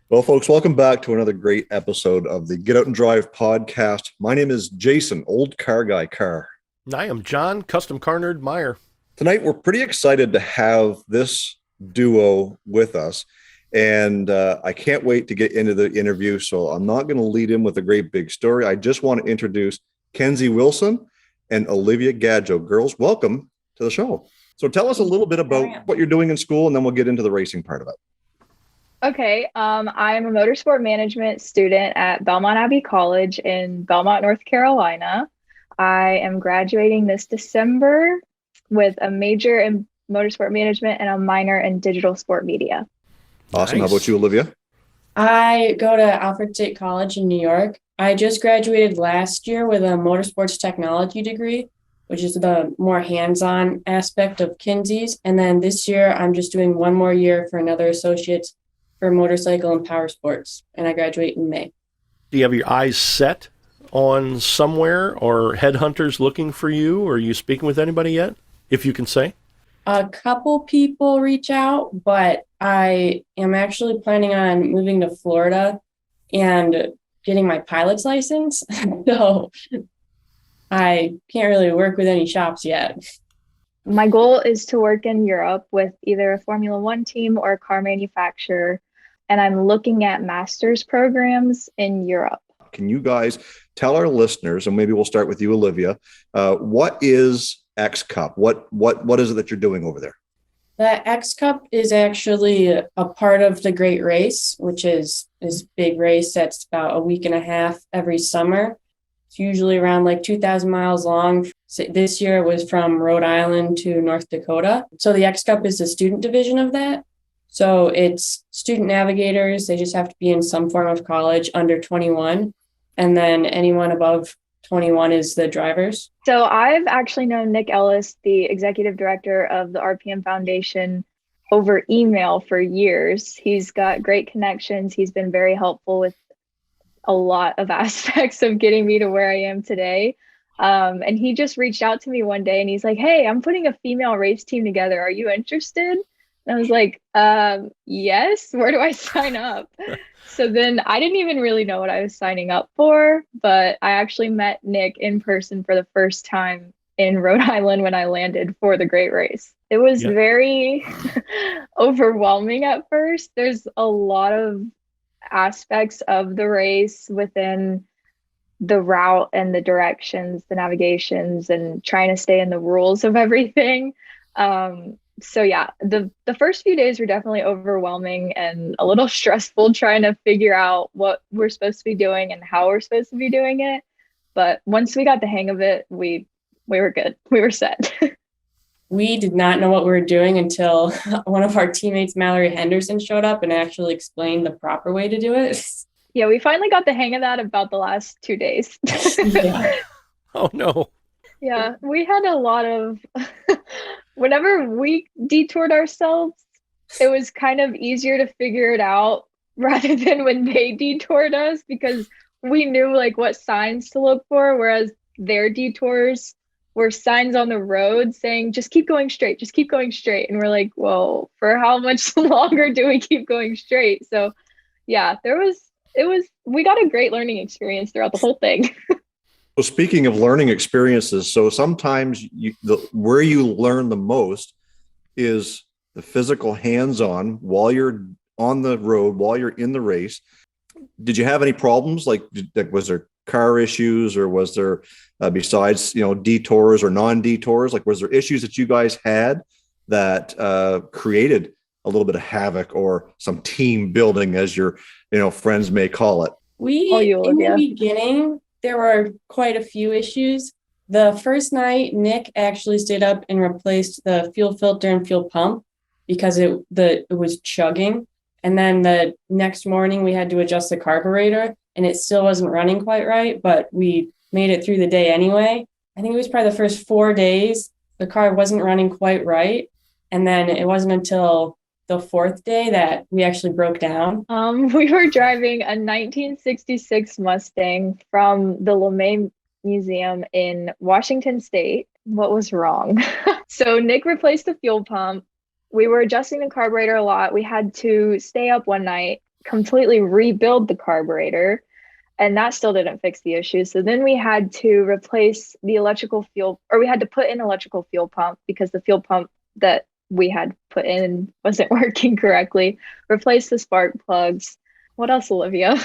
Well, folks, welcome back to another great episode of the Get.Out.N.Drive.Podcast. My name is Jason, OldeCarrGuy Carr. And I am John, CustomCarNerd Meyer. Tonight, we're pretty excited to have this duo with us, and I can't wait to get into the interview, so I'm not going to lead in with a great big story. I just want to introduce Kinzie Wilson and Olivia Gadjo. Girls, welcome to the show. So tell us a little bit about what you're doing in school, and then we'll get into the racing part of it. Okay, I'm a motorsport management student at Belmont Abbey College in Belmont, North Carolina. I am graduating this December with a major in motorsport management and a minor in digital sport media. Awesome. Nice. How about you, Olivia? I go to Alfred State College in New York. I just graduated last year with a motorsports technology degree, which is the more hands-on aspect of Kinzie's. And then this year, I'm just doing one more year for another associate's for motorcycle and power sports, and I graduate in May. Do you have your eyes set on somewhere or headhunters looking for you? Or are you speaking with anybody yet, if you can say? A couple people reach out, but I am actually planning on moving to Florida and getting my pilot's license. So I can't really work with any shops yet. My goal is to work in Europe with either a Formula One team or a car manufacturer, and I'm looking at master's programs in Europe. Can you guys tell our listeners, and maybe we'll start with you, Olivia, what is X Cup? What is it that you're doing over there? The X Cup is actually a part of the Great Race, which is this big race that's about a week and a half every summer. It's usually around like 2,000 miles long. So this year it was from Rhode Island to North Dakota. So the X Cup is the student division of that. So it's student navigators. They just have to be in some form of college under 21. And then anyone above 21 is the drivers. So I've actually known Nick Ellis, the executive director of the RPM Foundation, over email for years. He's got great connections. He's been very helpful with a lot of aspects of getting me to where I am today. And he just reached out to me one day and he's like, "Hey, I'm putting a female race team together. Are you interested?" And I was like, yes, where do I sign up? So then I didn't even really know what I was signing up for, but I actually met Nick in person for the first time in Rhode Island when I landed for the Great Race. It was very overwhelming at first. There's a lot of aspects of the race within the route and the directions, the navigations, and trying to stay in the rules of everything. So yeah, the first few days were definitely overwhelming and a little stressful trying to figure out what we're supposed to be doing and how we're supposed to be doing it. But once we got the hang of it, we were good. We were set. We did not know what we were doing until one of our teammates, Mallory Henderson, showed up and actually explained the proper way to do it. Yeah, we finally got the hang of that about the last 2 days. Yeah. Oh, no. Yeah, we had a lot of, whenever we detoured ourselves, it was kind of easier to figure it out rather than when they detoured us, because we knew like what signs to look for, whereas their detours were signs on the road saying, just keep going straight, just keep going straight. And we're like, well, for how much longer do we keep going straight? So yeah, we got a great learning experience throughout the whole thing. So speaking of learning experiences, so sometimes where you learn the most is the physical hands-on while you're on the road, while you're in the race. Did you have any problems? Like was there car issues, or was there besides, detours or non-detours, like was there issues that you guys had that created a little bit of havoc or some team building, as your friends may call it? In the beginning, there were quite a few issues. The first night, Nick actually stayed up and replaced the fuel filter and fuel pump because it was chugging. And then the next morning, we had to adjust the carburetor, and it still wasn't running quite right, but we made it through the day anyway. I think it was probably the first 4 days, the car wasn't running quite right. And then it wasn't until the fourth day that we actually broke down. We were driving a 1966 Mustang from the LeMay Museum in Washington State. What was wrong? So Nick replaced the fuel pump. We were adjusting the carburetor a lot. We had to stay up one night completely rebuild the carburetor, and that still didn't fix the issue. So then we had to replace the electrical fuel, or we had to put in electrical fuel pump because the fuel pump that we had put in wasn't working correctly. Replace the spark plugs. What else, Olivia?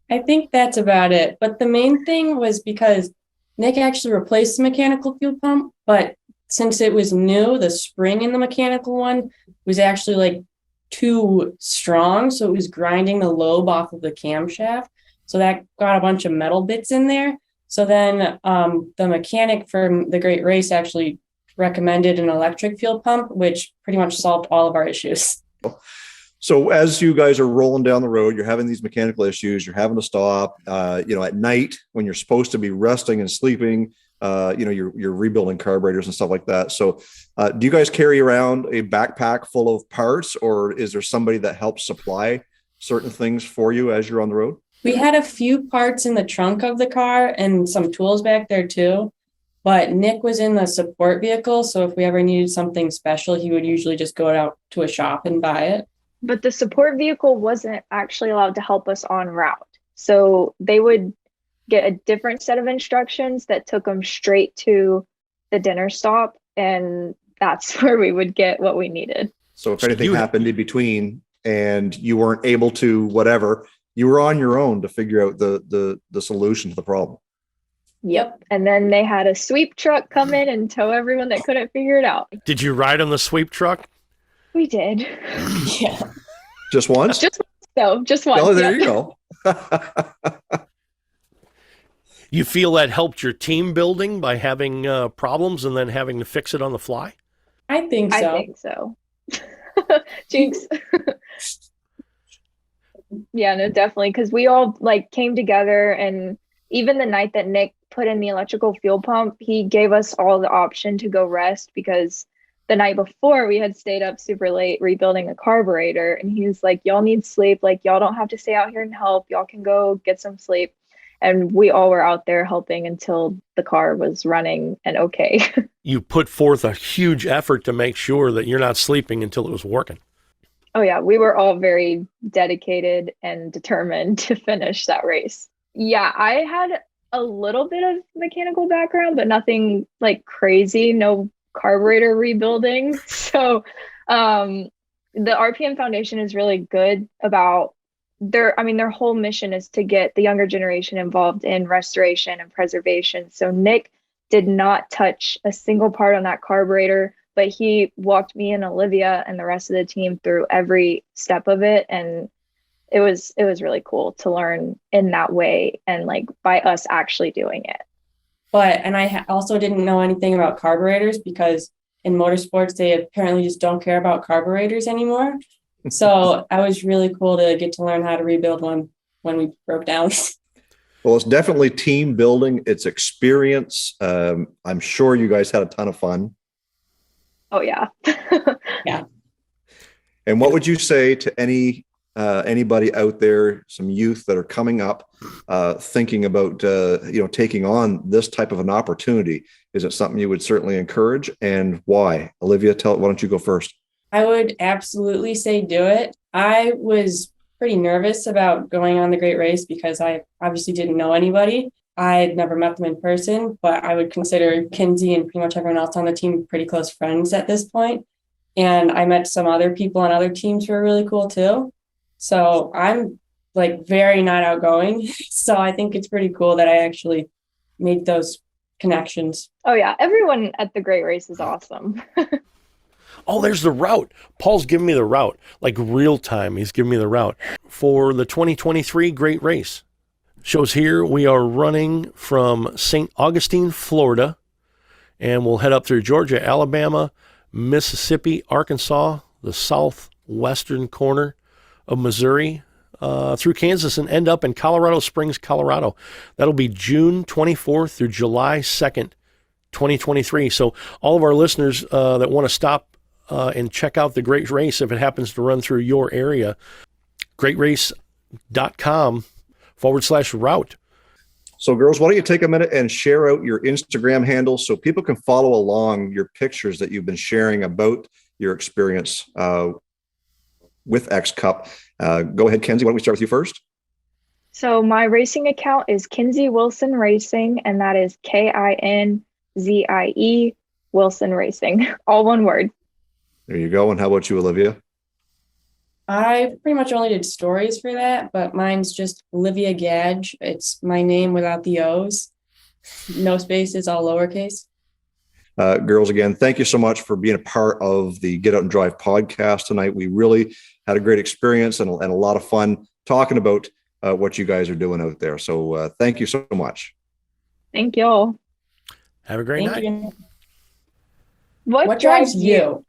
I think that's about it. But the main thing was because Nick actually replaced the mechanical fuel pump, but since it was new, the spring in the mechanical one was actually like too strong. So it was grinding the lobe off of the camshaft. So that got a bunch of metal bits in there. So then the mechanic from the Great Race actually recommended an electric fuel pump, which pretty much solved all of our issues. So as you guys are rolling down the road, you're having these mechanical issues, you're having to stop, at night when you're supposed to be resting and sleeping, you're rebuilding carburetors and stuff like that. So do you guys carry around a backpack full of parts, or is there somebody that helps supply certain things for you as you're on the road? We had a few parts in the trunk of the car and some tools back there too, but Nick was in the support vehicle. So if we ever needed something special, he would usually just go out to a shop and buy it. But the support vehicle wasn't actually allowed to help us en route. So they would get a different set of instructions that took them straight to the dinner stop. And that's where we would get what we needed. So if anything happened in between and you weren't able to whatever, you were on your own to figure out the solution to the problem. Yep. And then they had a sweep truck come in and tow everyone that couldn't figure it out. Did you ride on the sweep truck? We did. Yeah. Just once? Just once. Oh, there you go. You feel that helped your team building by having problems and then having to fix it on the fly? I think so. Jinx. Yeah, no, definitely. Because we all came together, and even the night that Nick put in the electrical fuel pump, he gave us all the option to go rest because the night before we had stayed up super late rebuilding a carburetor, and he was like, y'all need sleep. Y'all don't have to stay out here and help. Y'all can go get some sleep. And we all were out there helping until the car was running and okay. You put forth a huge effort to make sure that you're not sleeping until it was working. Oh yeah, we were all very dedicated and determined to finish that race. Yeah, I had a little bit of mechanical background, but nothing crazy, no carburetor rebuilding. So the RPM Foundation is really good about their whole mission is to get the younger generation involved in restoration and preservation. So Nick did not touch a single part on that carburetor, but he walked me and Olivia and the rest of the team through every step of it. And it was really cool to learn in that way and by us actually doing it. And I also didn't know anything about carburetors because in motorsports, they apparently just don't care about carburetors anymore. So I was really cool to get to learn how to rebuild one when we broke down. Well, it's definitely team building. It's experience. I'm sure you guys had a ton of fun. Oh, yeah. Yeah. And what would you say to anybody out there, some youth that are coming up, thinking about, taking on this type of an opportunity? Is it something you would certainly encourage, and why? Olivia, why don't you go first? I would absolutely say do it. I was pretty nervous about going on the Great Race because I obviously didn't know anybody. I had never met them in person, but I would consider Kinzie and pretty much everyone else on the team pretty close friends at this point. And I met some other people on other teams who are really cool too. So I'm very not outgoing. So I think it's pretty cool that I actually made those connections. Oh yeah. Everyone at the Great Race is awesome. Oh, there's the route. Paul's giving me the route, real time. He's giving me the route for the 2023 Great Race. Shows here we are running from St. Augustine, Florida, and we'll head up through Georgia, Alabama, Mississippi, Arkansas, the southwestern corner of Missouri, through Kansas, and end up in Colorado Springs, Colorado. That'll be June 24th through July 2nd, 2023. So all of our listeners that want to stop and check out the Great Race, if it happens to run through your area, greatrace.com/route. So girls, why don't you take a minute and share out your Instagram handle so people can follow along your pictures that you've been sharing about your experience with X Cup. Go ahead, Kinzie. Why don't we start with you first? So my racing account is Kinzie Wilson Racing, and that is Kinzie Wilson Racing, all one word. There you go. And how about you, Olivia? I pretty much only did stories for that, but mine's just Olivia Gadj. It's my name without the O's. No spaces, all lowercase. Girls, again, thank you so much for being a part of the Get Out and Drive podcast tonight. We really had a great experience and a lot of fun talking about what you guys are doing out there. So thank you so much. Thank you all. Have a great night. You. What drives you?